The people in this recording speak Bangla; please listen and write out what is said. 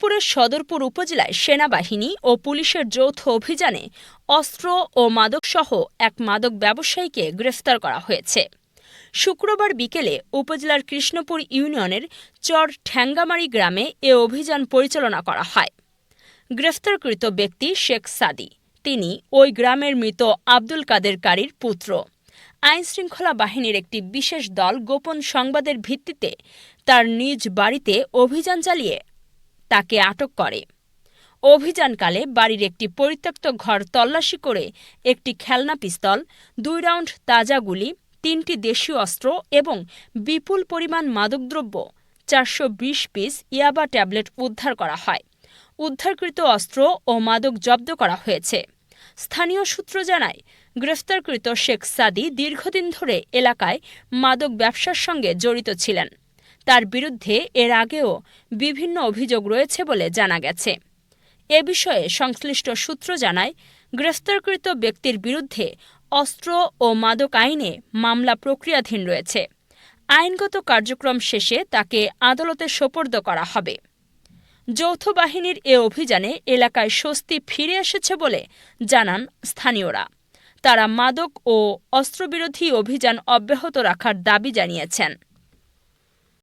দিনাজপুরের সদরপুর উপজেলায় সেনাবাহিনী ও পুলিশের যৌথ অভিযানে অস্ত্র ও মাদকসহ এক মাদক ব্যবসায়ীকে গ্রেফতার করা হয়েছে। শুক্রবার বিকেলে উপজেলার কৃষ্ণপুর ইউনিয়নের চর ঠ্যাঙ্গামারি গ্রামে এ অভিযান পরিচালনা করা হয়। গ্রেফতারকৃত ব্যক্তি শেখ সাদি। তিনি ওই গ্রামের মৃত আব্দুল কাদের কারীর পুত্র। আইনশৃঙ্খলা বাহিনীর একটি বিশেষ দল গোপন সংবাদের ভিত্তিতে তার নিজ বাড়িতে অভিযান চালিয়ে তাকে আটক করে। অভিযানকালে বাড়ির একটি পরিত্যক্ত ঘর তল্লাশি করে একটি খেলনা পিস্তল, 2 রাউন্ড তাজা গুলি, 3টি দেশীয় অস্ত্র এবং বিপুল পরিমাণ মাদকদ্রব্য 420 পিস ইয়াবা ট্যাবলেট উদ্ধার করা হয়। উদ্ধারকৃত অস্ত্র ও মাদক জব্দ করা হয়েছে। স্থানীয় সূত্র জানায়, গ্রেফতারকৃত শেখ সাদি দীর্ঘদিন ধরে এলাকায় মাদক ব্যবসার সঙ্গে জড়িত ছিলেন। তার বিরুদ্ধে এর আগেও বিভিন্ন অভিযোগ রয়েছে বলে জানা গেছে। এ বিষয়ে সংশ্লিষ্ট সূত্র জানায়, গ্রেফতারকৃত ব্যক্তির বিরুদ্ধে অস্ত্র ও মাদক আইনে মামলা প্রক্রিয়াধীন রয়েছে। আইনগত কার্যক্রম শেষে তাকে আদালতে সোপর্দ করা হবে। যৌথ বাহিনীর এ অভিযানে এলাকায় স্বস্তি ফিরে এসেছে বলে জানান স্থানীয়রা। তারা মাদক ও অস্ত্রবিরোধী অভিযান অব্যাহত রাখার দাবি জানিয়েছেন।